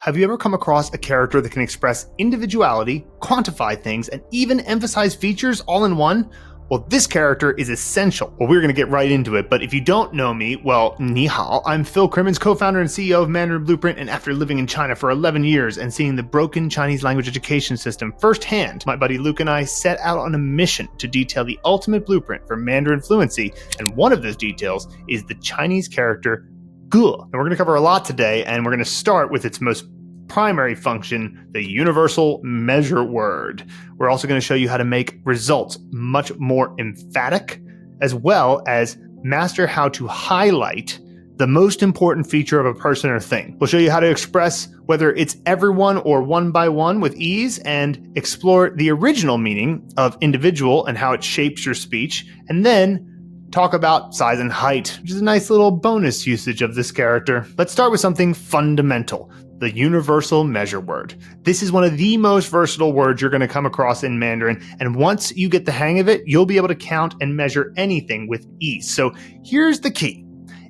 Have you ever come across a character that can express individuality, quantify things, and even emphasize features all in one? Well, this character is essential. Well, we're going to get right into it, but if you don't know me, well, ni hao. I'm Phil Crimmins, co-founder and CEO of Mandarin Blueprint, and after living in China for 11 years and seeing the broken Chinese language education system firsthand, my buddy Luke and I set out on a mission to detail the ultimate blueprint for Mandarin fluency, and one of those details is the Chinese character ge. And we're going to cover a lot today, and we're going to start with its most primary function, the universal measure word. We're also going to show you how to make results much more emphatic, as well as master how to highlight the most important feature of a person or thing. We'll show you how to express whether it's everyone or one by one with ease, and explore the original meaning of individual and how it shapes your speech, and then talk about size and height, which is a nice little bonus usage of this character. Let's start with something fundamental. The universal measure word. This is one of the most versatile words you're going to come across in Mandarin, and once you get the hang of it, you'll be able to count and measure anything with ease. So here's the key.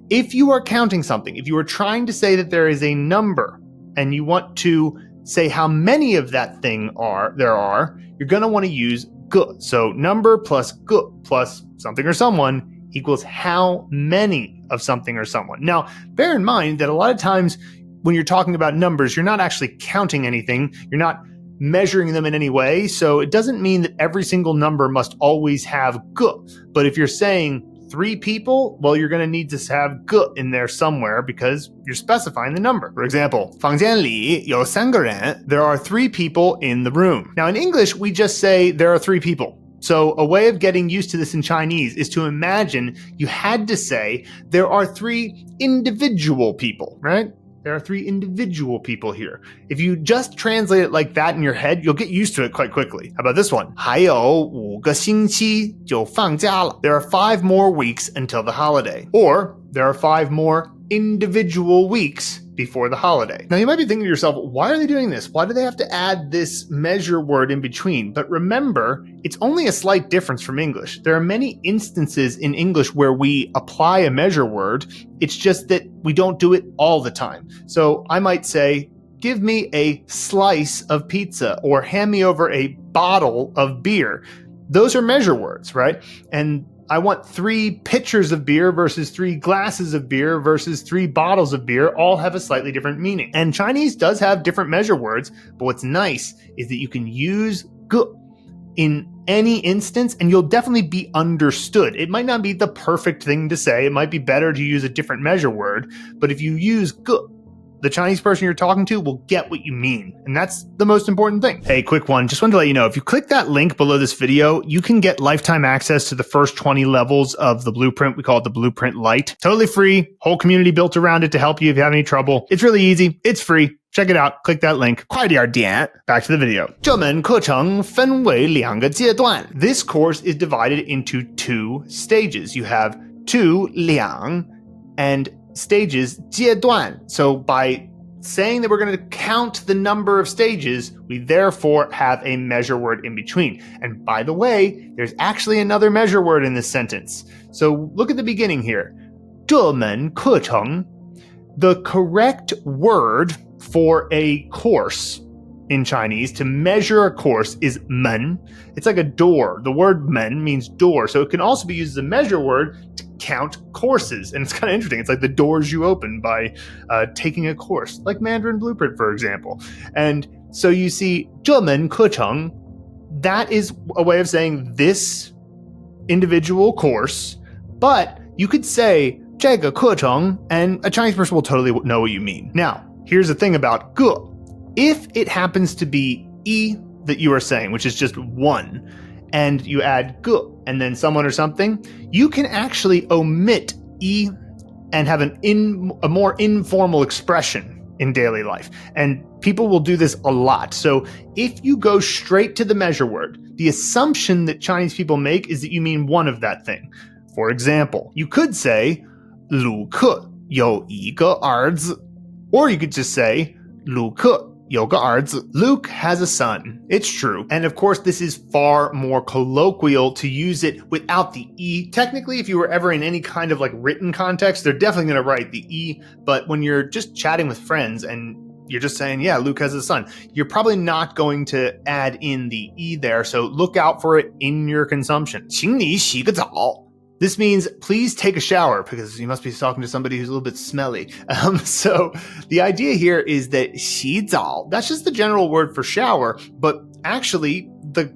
If you are counting something, if you are trying to say that there is a number and you want to say how many of that thing there are, you're going to want to use ge. So number plus ge plus something or someone equals how many of something or someone. Now, bear in mind that a lot of times when you're talking about numbers, you're not actually counting anything. You're not measuring them in any way. So it doesn't mean that every single number must always have ge. But if you're saying 3 people, well, you're going to need to have ge in there somewhere because you're specifying the number. For example, 房间里有3个人. There are 3 people in the room. Now in English, we just say there are 3 people. So a way of getting used to this in Chinese is to imagine you had to say there are 3 individual people, right? There are 3 individual people here. If you just translate it like that in your head, you'll get used to it quite quickly. How about this one? 还有5个星期就放假了. There are 5 more weeks until the holiday. Or there are 5 more individual weeks before the holiday. Now you might be thinking to yourself, why are they doing this? Why do they have to add this measure word in between? But remember, it's only a slight difference from English. There are many instances in English where we apply a measure word. It's just that we don't do it all the time. So I might say, give me a slice of pizza, or hand me over a bottle of beer. Those are measure words, right? And I want 3 pitchers of beer versus 3 glasses of beer versus 3 bottles of beer all have a slightly different meaning. And Chinese does have different measure words, but what's nice is that you can use ge in any instance and you'll definitely be understood. It might not be the perfect thing to say. It might be better to use a different measure word, but if you use ge, the Chinese person you're talking to will get what you mean. And that's the most important thing. Hey, quick one. Just wanted to let you know, if you click that link below this video, you can get lifetime access to the first 20 levels of the blueprint. We call it the Blueprint Lite. Totally free. Whole community built around it to help you if you have any trouble. It's really easy. It's free. Check it out. Click that link. 快点点. Back to the video. 这门课程分为2个阶段. This course is divided into 2 stages. You have 2 两 and stages 阶段. So by saying that we're going to count the number of stages, we therefore have a measure word in between. And by the way, there's actually another measure word in this sentence. So look at the beginning here. 这门课程. The correct word for a course in Chinese to measure a course is men. It's like a door. The word men means door. So it can also be used as a measure word to count courses. And it's kind of interesting. It's like the doors you open by taking a course, like Mandarin Blueprint, for example. And so you see, 这门课程, that is a way of saying this individual course, but you could say 这个课程, and a Chinese person will totally know what you mean. Now, here's the thing about ge. If it happens to be e that you are saying, which is just 1, and you add ge and then someone or something, you can actually omit e and have a more informal expression in daily life. And people will do this a lot. So if you go straight to the measure word, the assumption that Chinese people make is that you mean one of that thing. For example, you could say 鲁克有一个儿子, or you could just say 鲁克有个儿子. Luke has a son. It's true. And of course, this is far more colloquial to use it without the E. Technically, if you were ever in any kind of like written context, they're definitely going to write the E. But when you're just chatting with friends and you're just saying, yeah, Luke has a son. You're probably not going to add in the E there, so look out for it in your consumption. 请你洗个澡. This means please take a shower, because you must be talking to somebody who's a little bit smelly. So the idea here is that 洗澡, that's just the general word for shower, but actually the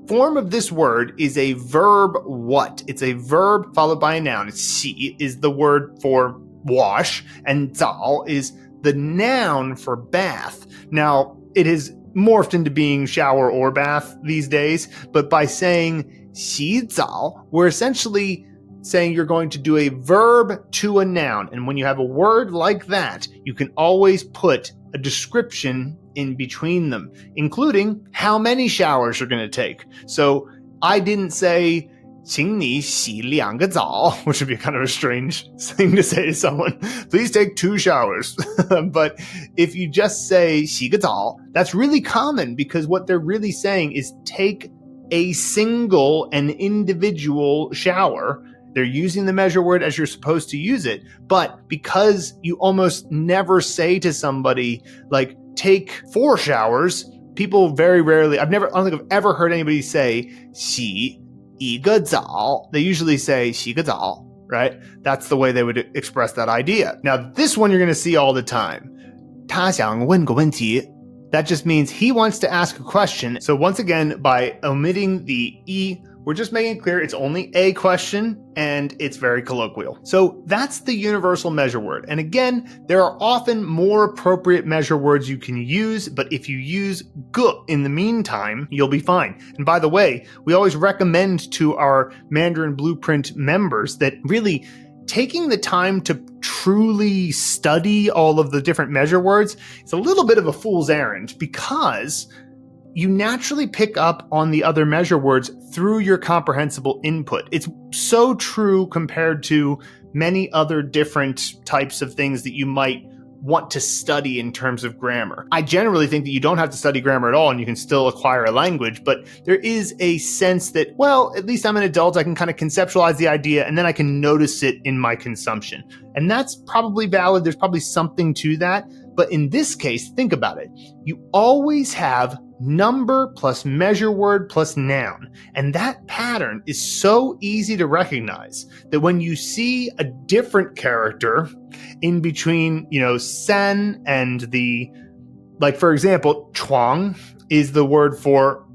form of this word is a verb what? It's a verb followed by a noun. 洗 is the word for wash, and 澡 is the noun for bath. Now, it has morphed into being shower or bath these days, but by saying 洗澡, we're essentially saying you're going to do a verb to a noun. And when you have a word like that, you can always put a description in between them, including how many showers you're going to take. So I didn't say 请你洗2个澡, which would be kind of a strange thing to say to someone. Please take 2 showers. But if you just say 洗个澡, that's really common, because what they're really saying is take a single and individual shower. They're using the measure word as you're supposed to use it. But because you almost never say to somebody, like, take 4 showers, people very rarely, I don't think I've ever heard anybody say 洗一个澡. They usually say 洗个澡, right? That's the way they would express that idea. Now, this one you're going to see all the time. 他想问个问题. That just means he wants to ask a question. So once again, by omitting the E, we're just making it clear it's only a question, and it's very colloquial. So that's the universal measure word. And again, there are often more appropriate measure words you can use, but if you use ge in the meantime, you'll be fine. And by the way, we always recommend to our Mandarin Blueprint members that really taking the time to truly study all of the different measure words is a little bit of a fool's errand, because you naturally pick up on the other measure words through your comprehensible input. It's so true compared to many other different types of things that you might want to study in terms of grammar. I generally think that you don't have to study grammar at all and you can still acquire a language, but there is a sense that, well, at least I'm an adult, I can kind of conceptualize the idea and then I can notice it in my consumption. And that's probably valid. There's probably something to that. But in this case, think about it. You always have number plus measure word plus noun. And that pattern is so easy to recognize that when you see a different character in between, san and the, like, for example, 床 is the word for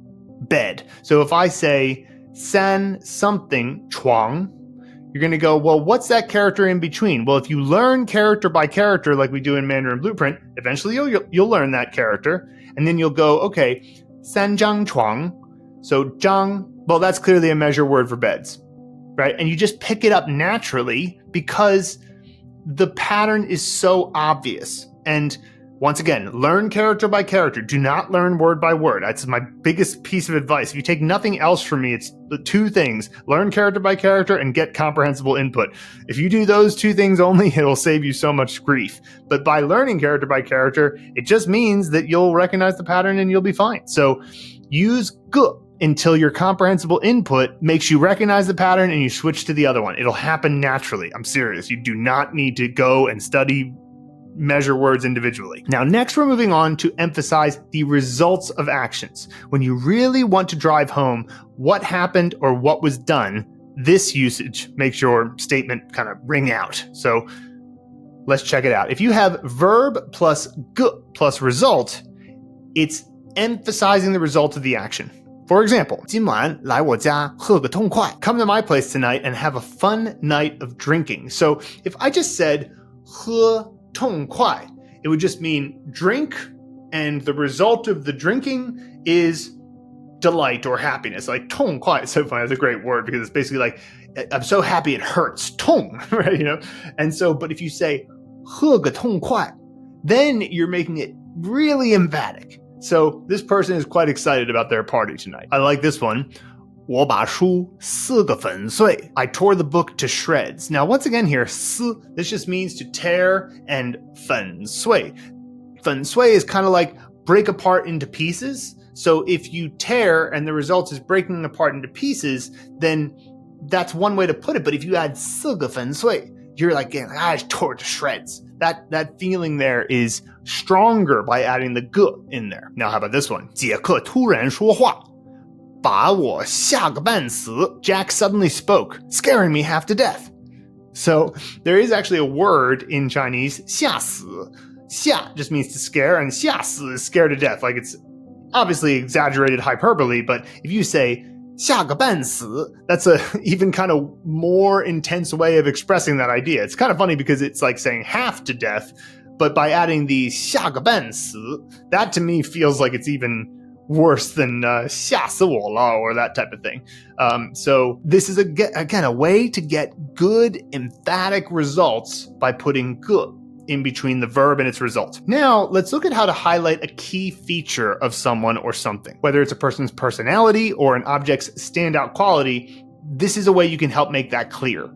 bed. So if I say san something 床, you're going to go, well, what's that character in between? Well, if you learn character by character like we do in Mandarin Blueprint, eventually you'll learn that character. And then you'll go, okay, 三张床. So 张, well, that's clearly a measure word for beds, right? And you just pick it up naturally because the pattern is so obvious. And once again, learn character by character. Do not learn word by word. That's my biggest piece of advice. If you take nothing else from me, it's the 2 things. Learn character by character and get comprehensible input. If you do those 2 things only, it'll save you so much grief. But by learning character by character, it just means that you'll recognize the pattern and you'll be fine. So use ge until your comprehensible input makes you recognize the pattern and you switch to the other one. It'll happen naturally. I'm serious. You do not need to go and study measure words individually. Now, next we're moving on to emphasize the results of actions. When you really want to drive home what happened or what was done, this usage makes your statement kind of ring out. So let's check it out. If you have verb plus ge plus result, it's emphasizing the result of the action. For example, 今晚来我家喝个痛快. Come to my place tonight and have a fun night of drinking. So if I just said 喝痛快, it would just mean drink, and the result of the drinking is delight or happiness. Like 痛快, it's so funny. It's a great word because it's basically like, I'm so happy it hurts. 痛, right? And so, but if you say 喝个痛快, then you're making it really emphatic. So this person is quite excited about their party tonight. I like this one. 我把书撕个粉碎. I tore the book to shreds. Now, once again here, 撕, this just means to tear, and 粉碎. 粉碎 is kind of like break apart into pieces. So if you tear and the result is breaking apart into pieces, then that's one way to put it. But if you add 撕个粉碎, you're like, I tore it to shreds. That feeling there is stronger by adding the ge in there. Now, how about this one? 杰克突然说话，把我吓个半死. Jack suddenly spoke, scaring me half to death. So there is actually a word in Chinese, 吓死. 吓 just means to scare, and 吓死 is scared to death. Like, it's obviously exaggerated hyperbole, but if you say 吓个半死, that's a even kind of more intense way of expressing that idea. It's kind of funny because it's like saying half to death, but by adding the 吓个半死, that to me feels like it's even worse than 吓死我了 or that type of thing. So this is again a way to get good emphatic results by putting 个 in between the verb and its result. Now, let's look at how to highlight a key feature of someone or something. Whether it's a person's personality or an object's standout quality, this is a way you can help make that clear.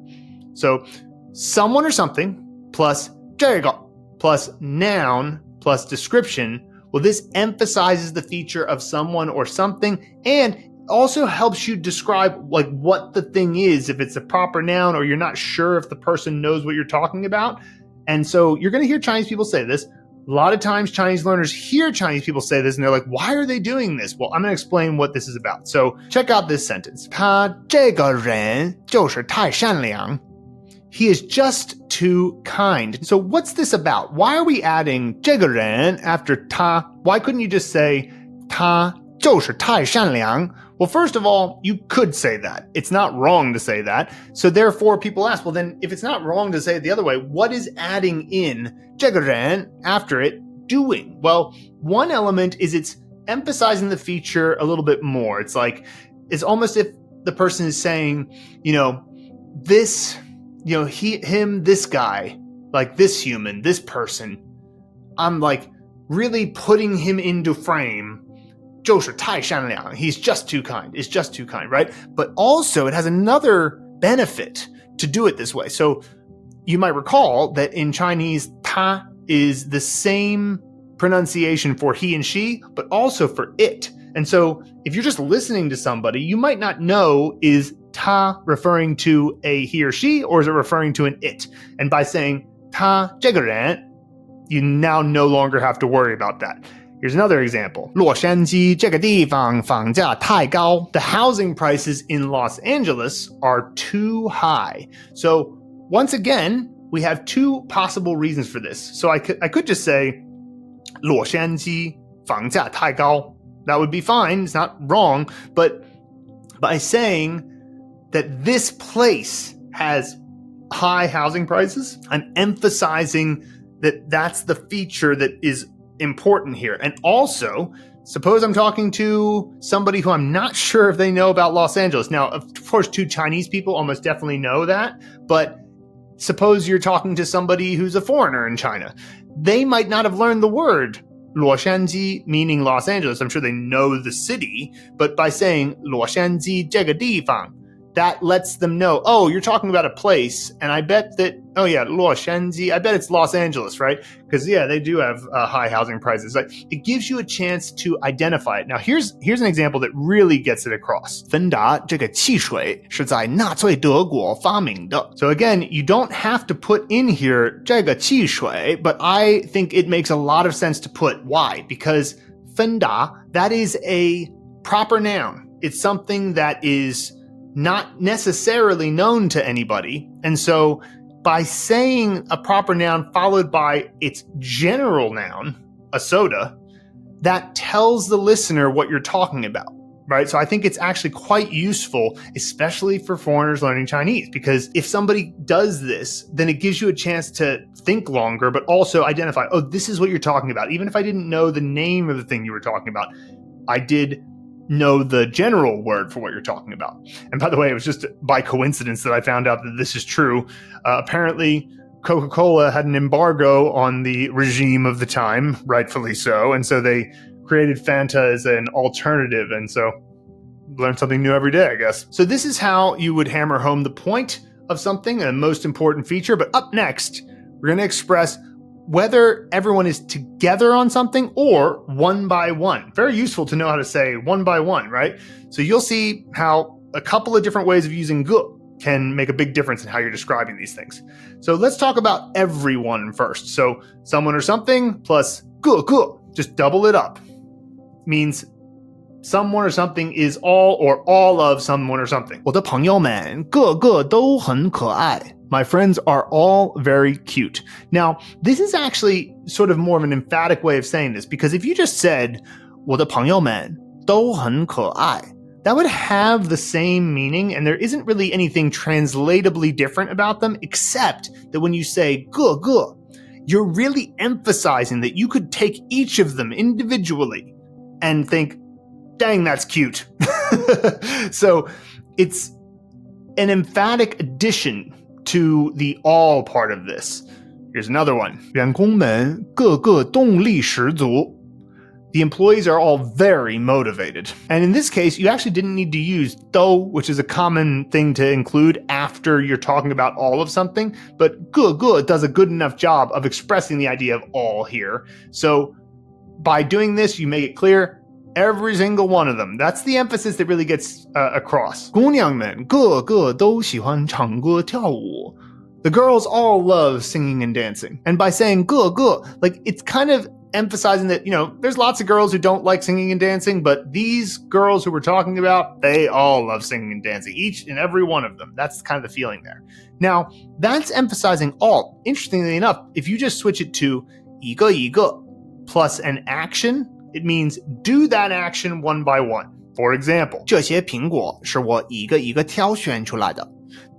So, someone or something plus 这个 plus noun plus description, well, this emphasizes the feature of someone or something and also helps you describe like what the thing is, if it's a proper noun or you're not sure if the person knows what you're talking about. And so you're going to hear Chinese people say this. A lot of times Chinese learners hear Chinese people say this and they're like, why are they doing this? Well, I'm going to explain what this is about. So check out this sentence. 他这个人就是太善良. He is just too kind. So what's this about? Why are we adding 这个人 after 他? Why couldn't you just say 他就是太善良? Well, first of all, you could say that. It's not wrong to say that. So therefore, people ask, well, then if it's not wrong to say it the other way, what is adding in 这个人 after it doing? Well, one element is it's emphasizing the feature a little bit more. It's like, it's almost if the person is saying, this, him, this guy, like this human, this person, I'm like really putting him into frame. 就是太善良. He's just too kind. It's just too kind, right? But also it has another benefit to do it this way. So you might recall that in Chinese, 他 is the same pronunciation for he and she, but also for it. And so if you're just listening to somebody, you might not know, is 他 referring to a he or she, or is it referring to an it? And by saying 他这个人, you now no longer have to worry about that. Here's another example. 洛杉矶这个地方房价太高. The housing prices in Los Angeles are too high. So once again, we have two possible reasons for this. So I could just say 洛杉矶房价太高. That would be fine. It's not wrong. But by saying that this place has high housing prices, I'm emphasizing that that's the feature that is important here. And also, suppose I'm talking to somebody who I'm not sure if they know about Los Angeles. Now, of course, two Chinese people almost definitely know that, but suppose you're talking to somebody who's a foreigner in China. They might not have learned the word 洛杉矶, meaning Los Angeles. I'm sure they know the city, but by saying 洛杉矶这个地方, that lets them know, oh, you're talking about a place, and I bet that, oh yeah, 洛杉矶, I bet it's Los Angeles, right? Because yeah, they do have high housing prices. Like, it gives you a chance to identify it. Now, here's an example that really gets it across. 芬达这个汽水是在纳粹德国发明的. So again, you don't have to put in here 这个汽水, but I think it makes a lot of sense to put. Why? Because 芬达, that is a proper noun. It's something that is not necessarily known to anybody. And so by saying a proper noun followed by its general noun, a soda, that tells the listener what you're talking about, right? So I think it's actually quite useful, especially for foreigners learning Chinese, because if somebody does this, then it gives you a chance to think longer, but also identify, oh, this is what you're talking about. Even if I didn't know the name of the thing you were talking about, I did know the general word for what you're talking about. And by the way, it was just by coincidence that I found out that this is true. Apparently, Coca-Cola had an embargo on the regime of the time, rightfully so, and so they created Fanta as an alternative, and so learn something new every day, I guess. So this is how you would hammer home the point of something, a most important feature. But up next, we're going to express whether everyone is together on something or one by one. Very useful to know how to say one by one, right? So you'll see how a couple of different ways of using 个 can make a big difference in how you're describing these things. So let's talk about everyone first. So someone or something plus 个, just double it up. Means someone or something is all or all of someone or something. 我的朋友们个个都很可爱. My friends are all very cute. Now, this is actually sort of more of an emphatic way of saying this, because if you just said 我的朋友们都很可爱, that would have the same meaning, and there isn't really anything translatably different about them, except that when you say 个个, you're really emphasizing that you could take each of them individually and think, dang, that's cute. So it's an emphatic addition to the all part of this. Here's another one. 员工们个个动力十足. The employees are all very motivated. And in this case, you actually didn't need to use 都, which is a common thing to include after you're talking about all of something, but 个个 does a good enough job of expressing the idea of all here. So by doing this, you make it clear, every single one of them. That's the emphasis that really gets across. 姑娘们个个都喜欢唱歌跳舞. The girls all love singing and dancing. And by saying 个个, like, it's kind of emphasizing that, there's lots of girls who don't like singing and dancing, but these girls who we're talking about, they all love singing and dancing, each and every one of them. That's kind of the feeling there. Now, that's emphasizing all. Interestingly enough, if you just switch it to 一个一个 plus an action, it means do that action one by one. For example, 这些苹果是我一个一个挑选出来的.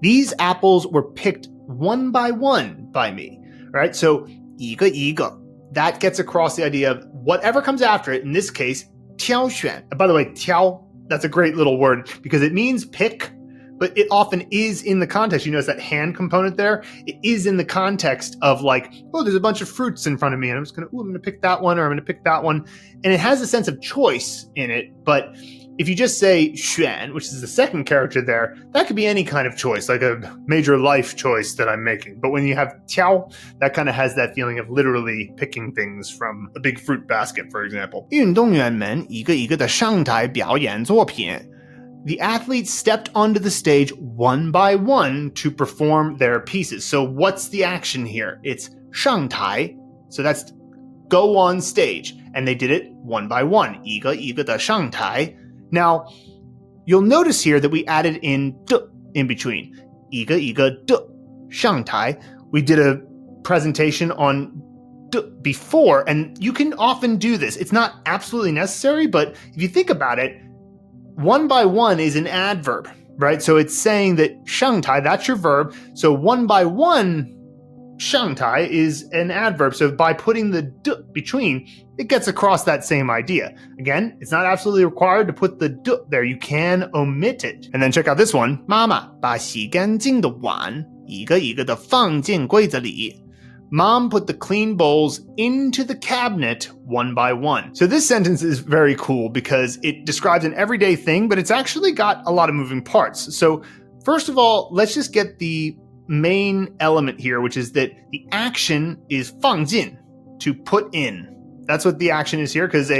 These apples were picked one by one by me, right? So 一个一个, that gets across the idea of whatever comes after it. In this case, 挑选. And by the way, 挑, that's a great little word because it means pick, but it often is in the context. You notice that hand component there? It is in the context of like, oh, there's a bunch of fruits in front of me and I'm going to pick that one or I'm going to pick that one. And it has a sense of choice in it, but if you just say 选, which is the second character there, that could be any kind of choice, like a major life choice that I'm making. But when you have 挑, that kind of has that feeling of literally picking things from a big fruit basket, for example. 运动员们一个一个的上台表演作品. The athletes stepped onto the stage one by one to perform their pieces. So what's the action here? It's 上台. So that's go on stage. And they did it one by one. 一个一个的上台. Now, you'll notice here that we added in 的 in between. 一个一个的上台. We did a presentation on 的 before, and you can often do this. It's not absolutely necessary, but if you think about it, one by one is an adverb, right? So it's saying that 上台, that's your verb. So one by one, 上台 is an adverb. So by putting the 的 between, it gets across that same idea. Again, it's not absolutely required to put the 的 there. You can omit it. And then check out this one. 妈妈把洗干净的碗一个一个的放进柜子里. Mom put the clean bowls into the cabinet one by one. So this sentence is very cool because it describes an everyday thing, but it's actually got a lot of moving parts. So first of all, let's just get the main element here, which is that the action is 放进, to put in. That's what the action is here, because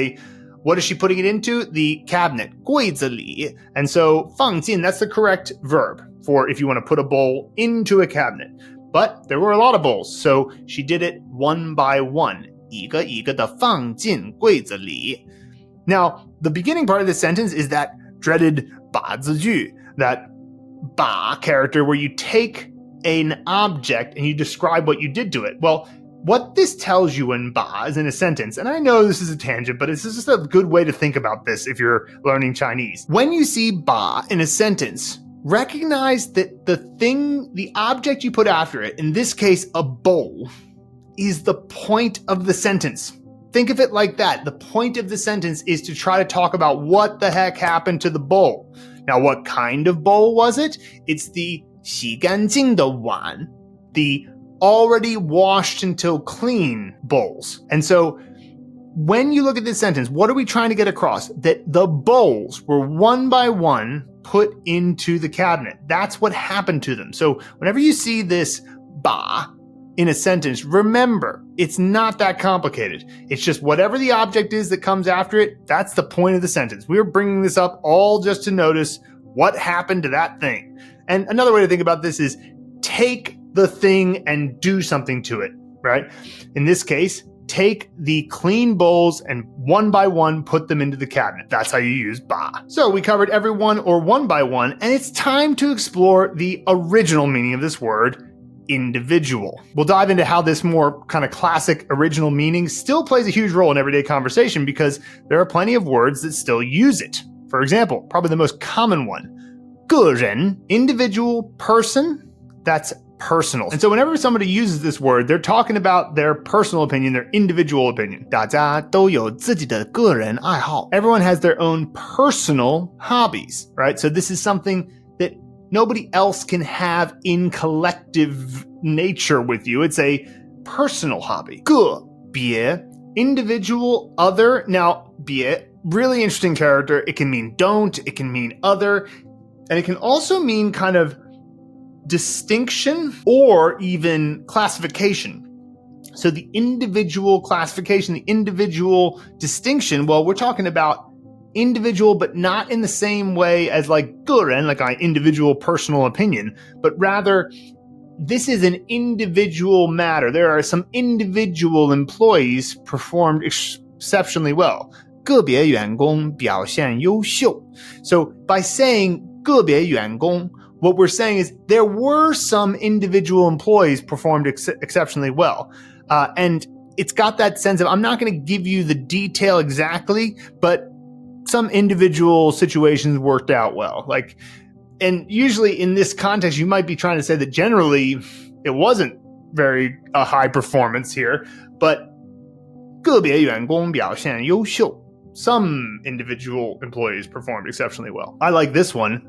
what is she putting it into? The cabinet, 柜子里. And so 放进, that's the correct verb for if you want to put a bowl into a cabinet. But there were a lot of bowls, so she did it one by one. 一个一个的放进柜子里. Now, the beginning part of this sentence is that dreaded 把字句, that 把 character where you take an object and you describe what you did to it. Well, what this tells you in 把 is in a sentence, and I know this is a tangent, but it's just a good way to think about this if you're learning Chinese. When you see 把 in a sentence, recognize that the object you put after it, in this case, a bowl, is the point of the sentence. Think of it like that. The point of the sentence is to try to talk about what the heck happened to the bowl. Now, what kind of bowl was it? It's the 洗干净的碗, the already washed until clean bowls. And so when you look at this sentence, what are we trying to get across? That the bowls were one by one put into the cabinet. That's what happened to them. So whenever you see this 把 in a sentence, remember, it's not that complicated. It's just whatever the object is that comes after it, that's the point of the sentence. We're bringing this up all just to notice what happened to that thing. And another way to think about this is take the thing and do something to it, right? In this case, take the clean bowls and one by one put them into the cabinet. That's how you use ba. So we covered every one or one by one, and it's time to explore the original meaning of this word, individual. We'll dive into how this more kind of classic original meaning still plays a huge role in everyday conversation because there are plenty of words that still use it. For example, probably the most common one, 个人, individual, person, that's personal. And so whenever somebody uses this word, they're talking about their personal opinion, their individual opinion. 大家都有自己的个人爱好. Everyone has their own personal hobbies, right? So this is something that nobody else can have in collective nature with you. It's a personal hobby. 个别, individual, other. Now, 别, really interesting character. It can mean don't, it can mean other, and it can also mean kind of distinction or even classification. So the individual classification, the individual distinction, well, we're talking about individual, but not in the same way as like 个人, like my individual personal opinion, but rather this is an individual matter. There are some individual employees performed exceptionally well. 个别员工表现优秀. So by saying 个别员工, what we're saying is there were some individual employees performed exceptionally well. And it's got that sense of, I'm not going to give you the detail exactly, but some individual situations worked out well. Like, and usually in this context, you might be trying to say that generally it wasn't very high performance here, but 个别员工表现优秀. Some individual employees performed exceptionally well. I like this one,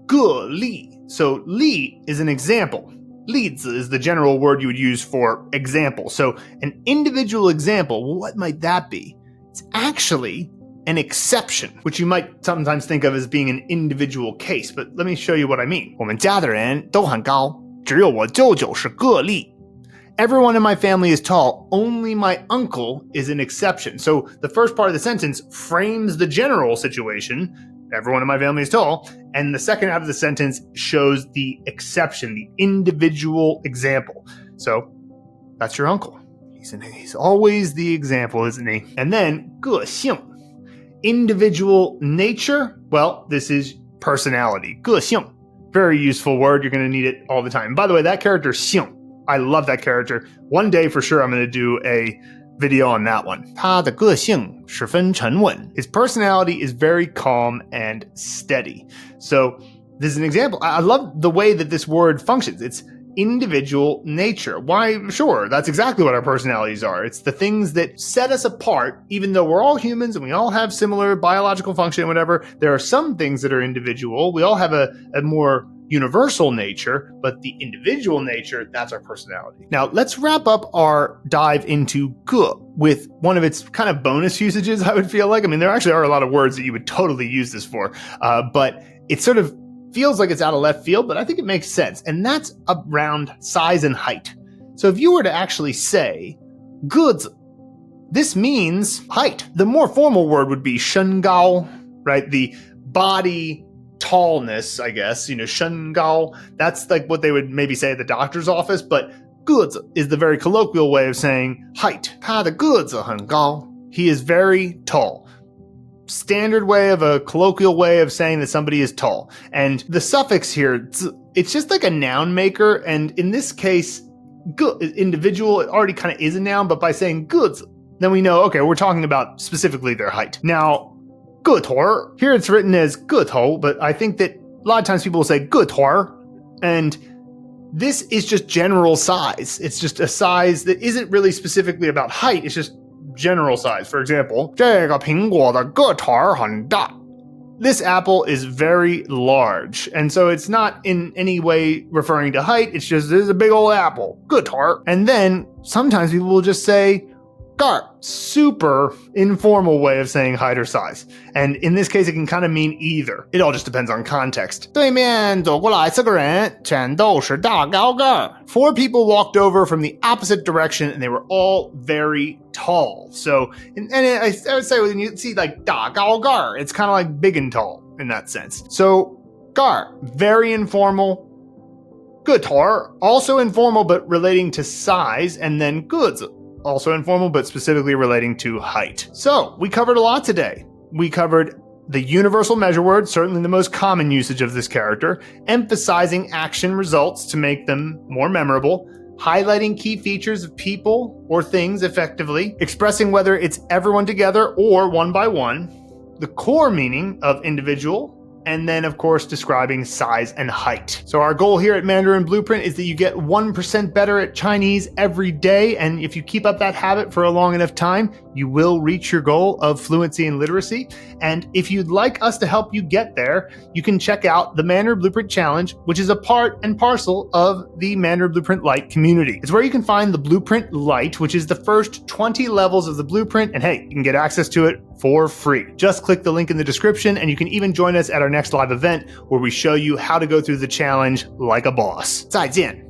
个例. So 例 is an example. 例子 is the general word you would use for example. So an individual example, what might that be? It's actually an exception, which you might sometimes think of as being an individual case, but let me show you what I mean. 我们家的人都很高，只有我舅舅是个例。Everyone in my family is tall, only my uncle is an exception. So the first part of the sentence frames the general situation, everyone in my family is tall, and the second half of the sentence shows the exception, the individual example. So that's your uncle. He's always the example, isn't he? And then 个性, individual nature. Well, this is personality. 个性, very useful word. You're going to need it all the time. And by the way, that character 性, I love that character. One day for sure I'm going to do a video on that one. 他的个性十分沉稳. His personality is very calm and steady. So this is an example. I love the way that this word functions. It's individual nature. Why? Sure, that's exactly what our personalities are. It's the things that set us apart, even though we're all humans and we all have similar biological function and whatever. There are some things that are individual. We all have a more universal nature, but the individual nature, that's our personality. Now, let's wrap up our dive into 个 with one of its kind of bonus usages, I would feel like. I mean, there actually are a lot of words that you would totally use this for, but it sort of feels like it's out of left field, but I think it makes sense. And that's around size and height. So if you were to actually say 个子, this means height. The more formal word would be 身高, right? The body tallness, I guess, 身高. That's like what they would maybe say at the doctor's office, but 个子 is the very colloquial way of saying height. 他的个子很高. He is very tall. Standard way of a colloquial way of saying that somebody is tall. And the suffix here, 子, it's just like a noun maker. And in this case, 个, individual, it already kind of is a noun, but by saying 个子, then we know, okay, we're talking about specifically their height. Now, 个头, here it's written as 个头, but I think that a lot of times people will say 个头, and this is just general size. It's just a size that isn't really specifically about height. It's just general size. For example, 这个苹果的个头很大. This apple is very large, and so it's not in any way referring to height. It's just, this is a big old apple. 个头. And then sometimes people will just say 盖, super informal way of saying height or size. And in this case, it can kind of mean either. It all just depends on context. 对面走过来4个人，全都是大高个. 4 people walked over from the opposite direction, and they were all very tall. So, I would say when you see like 大高个, it's kind of like big and tall in that sense. So, 盖, very informal. Guitar, also informal but relating to size, and then goods, also informal but specifically relating to height. So we covered a lot today. We covered the universal measure word, certainly the most common usage of this character, emphasizing action results to make them more memorable, highlighting key features of people or things effectively, expressing whether it's everyone together or one by one, the core meaning of individual, and then, of course, describing size and height. So our goal here at Mandarin Blueprint is that you get 1% better at Chinese every day, and if you keep up that habit for a long enough time, you will reach your goal of fluency and literacy. And if you'd like us to help you get there, you can check out the Mandarin Blueprint Challenge, which is a part and parcel of the Mandarin Blueprint Lite community. It's where you can find the Blueprint Lite, which is the first 20 levels of the Blueprint, and hey, you can get access to it for free. Just click the link in the description, and you can even join us at our next live event where we show you how to go through the challenge like a boss. 再见.